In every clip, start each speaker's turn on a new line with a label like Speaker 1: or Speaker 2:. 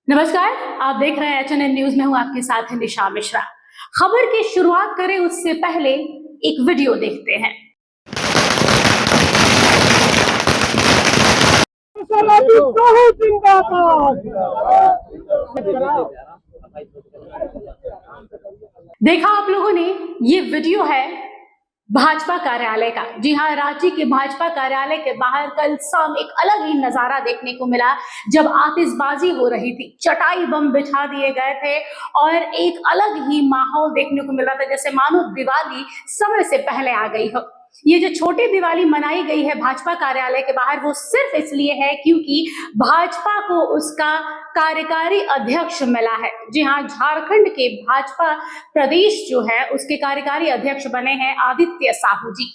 Speaker 1: नमस्कार, आप देख रहे हैं HNN न्यूज में हूं आपके साथ है निशा मिश्रा। खबर की शुरुआत करें उससे पहले एक वीडियो देखते हैं। देखा आप लोगों ने, ये वीडियो है भाजपा कार्यालय का। जी हाँ, रांची के भाजपा कार्यालय के बाहर कल शाम एक अलग ही नजारा देखने को मिला जब आतिशबाजी हो रही थी, चटाई बम बिछा दिए गए थे और एक अलग ही माहौल देखने को मिल रहा था, जैसे मानो दिवाली समय से पहले आ गई हो। ये जो छोटी दिवाली मनाई गई है भाजपा कार्यालय के बाहर, वो सिर्फ इसलिए है क्योंकि भाजपा को उसका कार्यकारी अध्यक्ष मिला है। जी हाँ, झारखंड के भाजपा प्रदेश जो है उसके कार्यकारी अध्यक्ष बने हैं आदित्य साहू जी।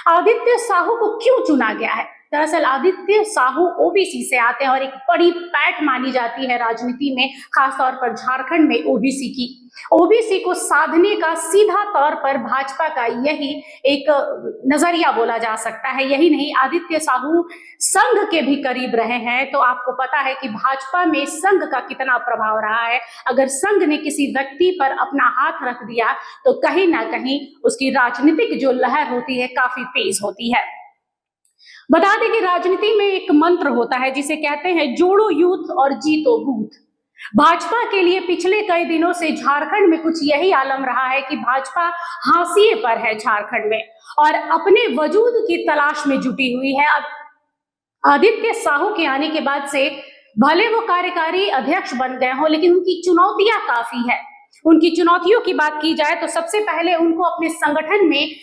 Speaker 1: आदित्य साहू को क्यों चुना गया है? दरअसल आदित्य साहू ओबीसी से आते हैं और एक बड़ी पैठ मानी जाती है राजनीति में, खासतौर पर झारखंड में ओबीसी की। ओबीसी को साधने का सीधा तौर पर भाजपा का यही एक नजरिया बोला जा सकता है। यही नहीं, आदित्य साहू संघ के भी करीब रहे हैं, तो आपको पता है कि भाजपा में संघ का कितना प्रभाव रहा है। अगर संघ ने किसी व्यक्ति पर अपना हाथ रख दिया तो कहीं ना कहीं उसकी राजनीतिक जो लहर होती है काफी तेज होती है। बता दें कि राजनीति में एक मंत्र होता है जिसे कहते हैं जोड़ो यूथ और जीतो बूथ। भाजपा के लिए पिछले कई दिनों से झारखंड में कुछ यही आलम रहा है कि भाजपा हाशिए पर है झारखंड में और अपने वजूद की तलाश में जुटी हुई है। अब आदित्य साहू के आने के बाद से भले वो कार्यकारी अध्यक्ष बन गए हों, लेकिन उनकी चुनौतियां काफी है। उनकी चुनौतियों की बात की जाए तो सबसे पहले उनको अपने संगठन में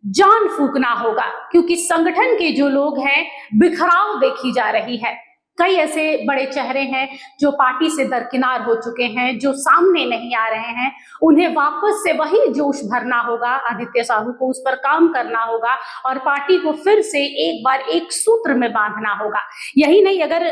Speaker 1: जान फूंकना होगा, क्योंकि संगठन के जो लोग हैं बिखराव देखी जा रही है। कई ऐसे बड़े चेहरे हैं जो पार्टी से दरकिनार हो चुके हैं, जो सामने नहीं आ रहे हैं। उन्हें वापस से वही जोश भरना होगा, आदित्य साहू को उस पर काम करना होगा और पार्टी को फिर से एक बार एक सूत्र में बांधना होगा। यही नहीं, अगर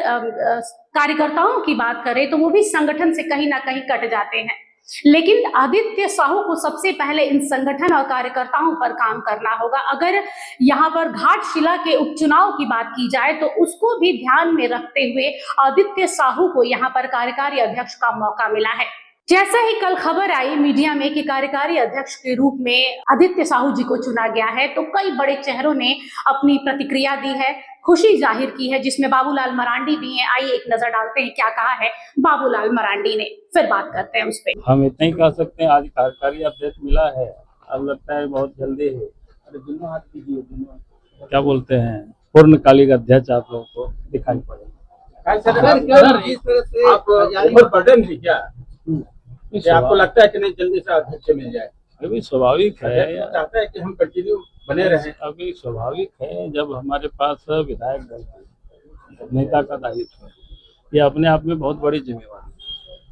Speaker 1: कार्यकर्ताओं की बात करें तो वो भी संगठन से कहीं ना कहीं कट जाते हैं, लेकिन आदित्य साहू को सबसे पहले इन संगठन और कार्यकर्ताओं पर काम करना होगा। अगर यहाँ पर घाटशिला के उपचुनाव की बात की जाए तो उसको भी ध्यान में रखते हुए आदित्य साहू को यहाँ पर कार्यकारी अध्यक्ष का मौका मिला है। जैसा ही कल खबर आई मीडिया में कि कार्यकारी अध्यक्ष के रूप में आदित्य साहू जी को चुना गया है, तो कई बड़े चेहरों ने अपनी प्रतिक्रिया दी है, खुशी जाहिर की है, जिसमें बाबूलाल मरांडी भी हैं। आइए एक नजर डालते हैं क्या कहा है बाबूलाल मरांडी ने, फिर बात करते हैं उस पर।
Speaker 2: हम इतना ही कह सकते हैं, आज कार्यकारी अध्यक्ष मिला है, अब लगता है बहुत जल्दी है। अरे दोनों हाथ कीजिए, दोनों क्या बोलते हैं, पूर्णकालिक अध्यक्ष आप लोगों को दिखाई पड़ेगा।
Speaker 3: आपको लगता है कि नहीं जल्दी से अध्यक्ष मिल जाए?
Speaker 2: अभी स्वाभाविक है,
Speaker 3: चाहता है कि हम कंटिन्यू बने रहें।
Speaker 2: अभी स्वाभाविक है, जब हमारे पास विधायक दल नेता का दायित्व है, ये अपने आप में बहुत बड़ी जिम्मेवारी है।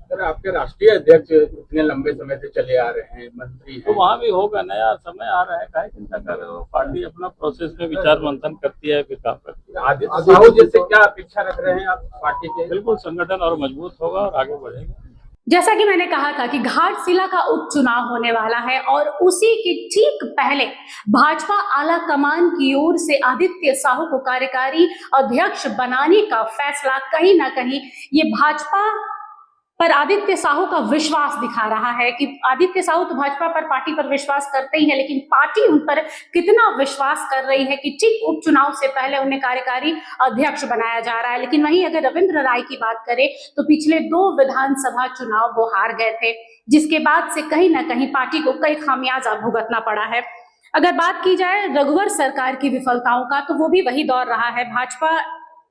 Speaker 3: सर, आपके राष्ट्रीय अध्यक्ष इतने लंबे समय से चले आ रहे हैं, मंत्री हैं,
Speaker 2: तो वहाँ भी होगा, नया समय आ रहा है, काहे चिंता कर रहे हो। पार्टी अपना प्रोसेस में विचार मंथन करती है, फिर काम करती है।
Speaker 3: आदित्य साहू जी से क्या अपेक्षा रख रहे हैं आप पार्टी के?
Speaker 2: बिल्कुल संगठन और मजबूत होगा और आगे बढ़ेगा।
Speaker 1: जैसा कि मैंने कहा था कि घाटशिला का उपचुनाव होने वाला है और उसी के ठीक पहले भाजपा आला कमान की ओर से आदित्य साहू को कार्यकारी अध्यक्ष बनाने का फैसला कहीं ना कहीं ये भाजपा पर आदित्य साहू का विश्वास दिखा रहा है कि आदित्य साहू तो भाजपा पर, पार्टी पर विश्वास करते ही है, लेकिन पार्टी उन पर कितना विश्वास कर रही है कि ठीक उपचुनाव से पहले उन्हें कार्यकारी अध्यक्ष बनाया जा रहा है। लेकिन वहीं अगर रविंद्र राय की बात करें तो पिछले 2 विधानसभा चुनाव वो हार गए थे, जिसके बाद से कहीं ना कहीं पार्टी को कई खामियाजा भुगतना पड़ा है। अगर बात की जाए रघुवर सरकार की विफलताओं का, तो वो भी वही दौर रहा है। भाजपा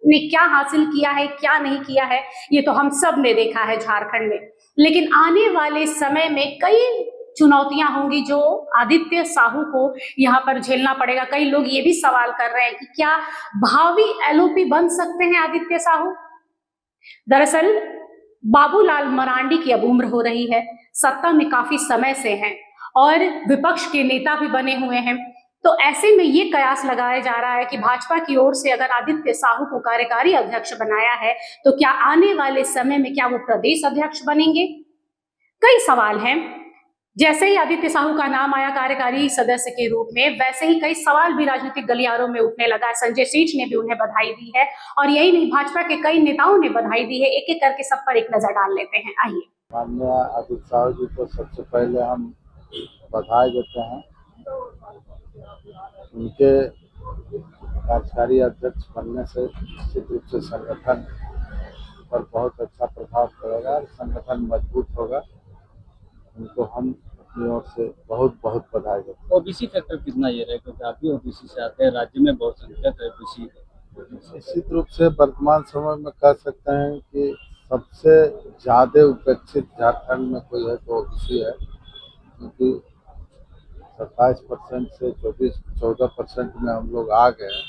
Speaker 1: ने क्या हासिल किया है, क्या नहीं किया है, ये तो हम सब ने देखा है झारखंड में। लेकिन आने वाले समय में कई चुनौतियां होंगी जो आदित्य साहू को यहाँ पर झेलना पड़ेगा। कई लोग ये भी सवाल कर रहे हैं कि क्या भावी एलओपी बन सकते हैं आदित्य साहू? दरअसल बाबूलाल मरांडी की अब उम्र हो रही है, सत्ता में काफी समय से हैं और विपक्ष के नेता भी बने हुए हैं। तो ऐसे में ये कयास लगाया जा रहा है कि भाजपा की ओर से अगर आदित्य साहू को कार्यकारी अध्यक्ष बनाया है तो क्या आने वाले समय में क्या वो प्रदेश अध्यक्ष बनेंगे? कई सवाल हैं। जैसे ही आदित्य साहू का नाम आया कार्यकारी सदस्य के रूप में, वैसे ही कई सवाल भी राजनीतिक गलियारों में उठने लगा। संजय सेठ ने भी उन्हें बधाई दी है और यही नहीं, भाजपा के कई नेताओं ने बधाई दी है। एक एक करके सब पर एक नजर डाल लेते हैं, आइए।
Speaker 4: माननीय आदित्य साहू जी को सबसे पहले हम बधाई देते हैं। उनके कार्यकारी अध्यक्ष बनने से निश्चित रूप से संगठन पर बहुत अच्छा प्रभाव पड़ेगा, संगठन मजबूत होगा। उनको हम अपनी ओर से बहुत बहुत बधाई देते हैं।
Speaker 2: ओबीसी फैक्टर कितना ये रहे, क्योंकि आप भी ओबीसी से आते हैं, राज्य में बहुत संख्यक है ओबीसी।
Speaker 4: निश्चित रूप से वर्तमान समय में कह सकते हैं कि सबसे ज़्यादा उपेक्षित झारखंड में कोई है तो ओबीसी है, क्योंकि 27% से 14% में हम लोग आ गए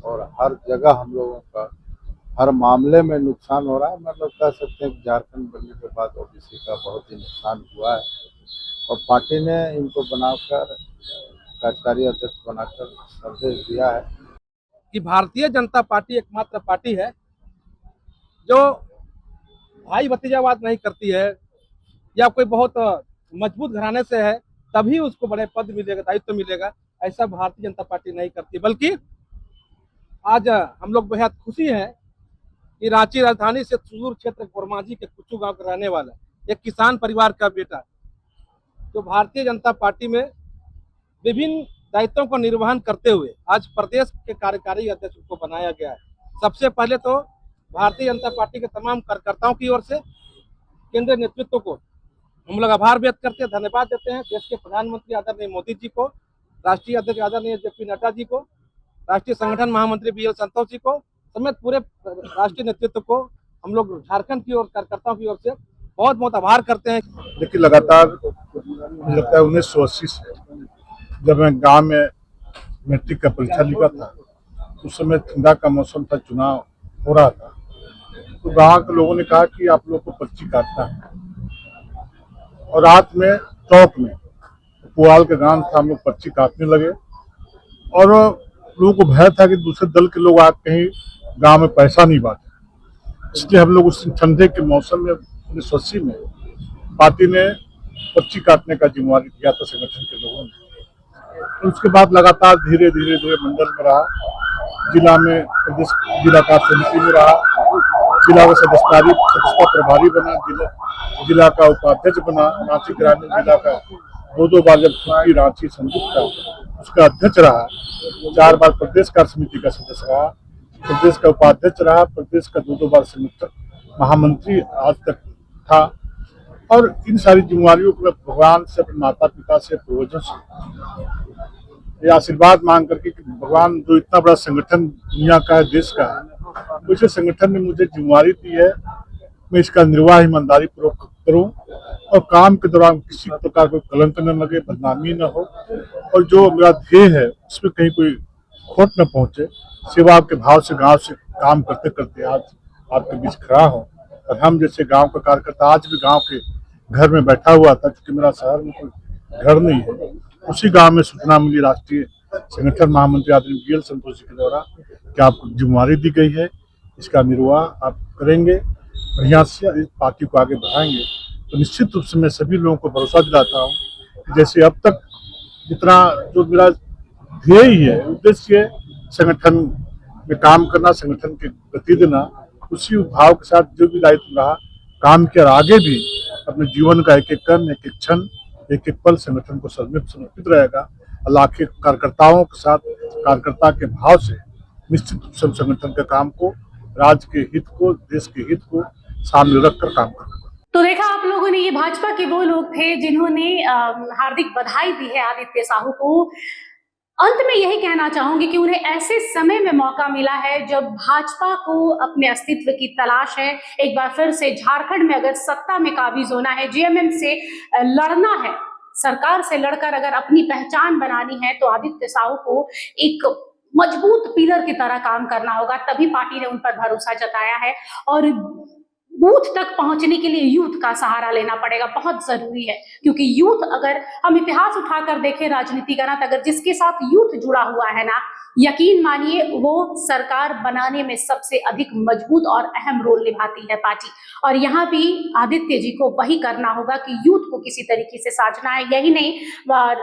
Speaker 4: और हर जगह हम लोगों का हर मामले में नुकसान हो रहा है। मतलब कह सकते हैं कि झारखंड बनने के बाद ओबीसी का बहुत ही नुकसान हुआ है और पार्टी ने इनको बनाकर कार्यकारी अध्यक्ष बनाकर संदेश दिया है
Speaker 5: कि भारतीय जनता पार्टी एकमात्र पार्टी है जो भाई भतीजावाद नहीं करती है, या कोई बहुत मजबूत घराने से है तभी उसको बड़े पद मिलेगा, दायित्व मिलेगा, ऐसा भारतीय जनता पार्टी नहीं करती। बल्कि आज हम लोग बेहद खुशी है कि रांची राजधानी से सुदूर क्षेत्र कोरमांझी के कुचू गांव का रहने वाला एक किसान परिवार का बेटा जो भारतीय जनता पार्टी में विभिन्न दायित्वों का निर्वहन करते हुए आज प्रदेश के कार्यकारी अध्यक्ष को बनाया गया है। सबसे पहले तो भारतीय जनता पार्टी के तमाम कार्यकर्ताओं की ओर से केंद्रीय नेतृत्व को हम लोग आभार व्यक्त करते हैं, धन्यवाद देते हैं। देश के प्रधानमंत्री आदरणीय मोदी जी को, राष्ट्रीय अध्यक्ष आदरणीय जेपी नड्डा जी को, राष्ट्रीय संगठन महामंत्री बीएल संतोष जी को समेत पूरे राष्ट्रीय नेतृत्व को हम लोग झारखंड की ओर कार्यकर्ताओं की ओर से बहुत बहुत आभार करते हैं।
Speaker 6: देखिए, लगातार मुझे लगता है 1980 से जब मैं गांव में मैट्रिक का परीक्षा लिखा था, उस समय ठंडा का मौसम था, चुनाव हो रहा था, तो गांव के लोगों ने कहा कि आप लोग को पर्ची काटना है। और रात में चौक में पुआल का गांव था, हम लोग पर्ची काटने लगे और लोगों को भय था कि दूसरे दल के लोग आके कहीं गांव में पैसा नहीं बांटे, इसलिए हम लोग उस ठंडे के मौसम में 1980 में पार्टी ने पर्ची काटने का जिम्मेवारी दिया था संगठन के लोगों ने। तो उसके बाद लगातार धीरे धीरे मंडल में रहा, जिला में प्रदेश जिला कार्य समिति में रहा, जिला का सदस्यता प्रभारी बना, जिला का उपाध्यक्ष बना, रांची ग्रामीण जिला का दो बार जब छुट्टी रांची संयुक्त का उसका अध्यक्ष रहा, 4 बार प्रदेश कार्य समिति का सदस्य रहा, प्रदेश का उपाध्यक्ष रहा, प्रदेश का दो बार संयुक्त महामंत्री आज तक था। और इन सारी जिम्मेवारियों को मैं भगवान से, अपने माता पिता से, पूर्वजों से ये आशीर्वाद मांग करके कि भगवान जो इतना बड़ा संगठन दुनिया का है, देश का है, उसे संगठन ने मुझे जिम्मेवारी दी है, मैं इसका निर्वाह ईमानदारी पूर्वक करूं और काम के दौरान किसी प्रकार कोई कलंक न लगे, बदनामी न हो और जो मेरा ध्येय है उसमें कहीं कोई खोट न पहुंचे। सेवा के भाव से गांव से काम करते करते आज आपके बीच खड़ा हूं और हम जैसे गांव का कार्यकर्ता आज भी गांव के घर में बैठा हुआ था, क्योंकि मेरा शहर में कोई घर नहीं है। उसी गांव में सूचना मिली राष्ट्रीय संगठन महामंत्री आदरणीय बीएल संतोष जी के द्वारा कि आपको जिम्मेवारी दी गई है, इसका निर्वाह आप करेंगे, बढ़िया से इस पार्टी को आगे बढ़ाएंगे। तो निश्चित रूप से मैं सभी लोगों को भरोसा दिलाता हूँ कि जैसे अब तक जितना जो मेरा ध्येय है, उद्देश्य संगठन में काम करना, संगठन की गति देना, उसी भाव के साथ जो भी दायित्व रहा काम किया, आगे भी अपने जीवन का एक एक कर्म, एक एक क्षण, एक एक पल संगठन को समर्पित रहेगा। लाखों कार्यकर्ताओं के साथ, कार्यकर्ता के भाव से निश्चित रूप से संगठन के काम को, राज्य के हित को, देश के हित को सामने रखकर काम करना।
Speaker 1: तो देखा आप लोगों ने, ये भाजपा के वो लोग थे जिन्होंने हार्दिक बधाई दी है आदित्य साहू को। अंत में यही कहना चाहूंगी कि उन्हें ऐसे समय में मौका मिला है जब भाजपा को अपने अस्तित्व की तलाश है। एक बार फिर से झारखंड में अगर सत्ता में काबिज होना है, जेएमएम से लड़ना है, सरकार से लड़कर अगर अपनी पहचान बनानी है, तो आदित्य साहू को एक मजबूत पिलर की तरह काम करना होगा। तभी पार्टी ने उन पर भरोसा जताया है और बूथ तक पहुंचने के लिए यूथ का सहारा लेना पड़ेगा, बहुत जरूरी है। क्योंकि यूथ, अगर हम इतिहास उठाकर देखें राजनीति का ना, तो अगर जिसके साथ यूथ जुड़ा हुआ है ना, यकीन मानिए वो सरकार बनाने में सबसे अधिक मजबूत और अहम रोल निभाती है पार्टी। और यहाँ भी आदित्य जी को वही करना होगा कि यूथ को किसी तरीके से साझना है। यही नहीं,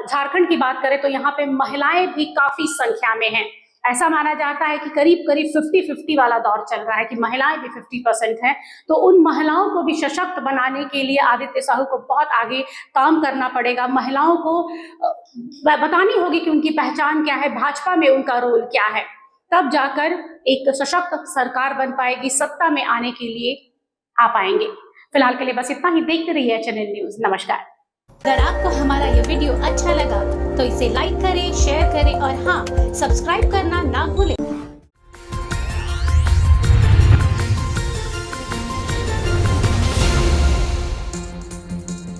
Speaker 1: झारखंड की बात करें तो यहाँ पे महिलाएं भी काफी संख्या में हैं। ऐसा माना जाता है कि करीब करीब 50-50 वाला दौर चल रहा है कि महिलाएं भी 50% हैं। तो उन महिलाओं को भी सशक्त बनाने के लिए आदित्य साहू को बहुत आगे काम करना पड़ेगा। महिलाओं को बतानी होगी कि उनकी पहचान क्या है, भाजपा में उनका रोल क्या है, तब जाकर एक सशक्त सरकार बन पाएगी, सत्ता में आने के लिए आ पाएंगे। फिलहाल के लिए बस इतना ही। देखते रहिए HNN न्यूज। नमस्कार।
Speaker 7: अगर आपको हमारा ये वीडियो अच्छा लगा तो इसे लाइक करें, शेयर करें और हाँ, सब्सक्राइब करना ना भूलें।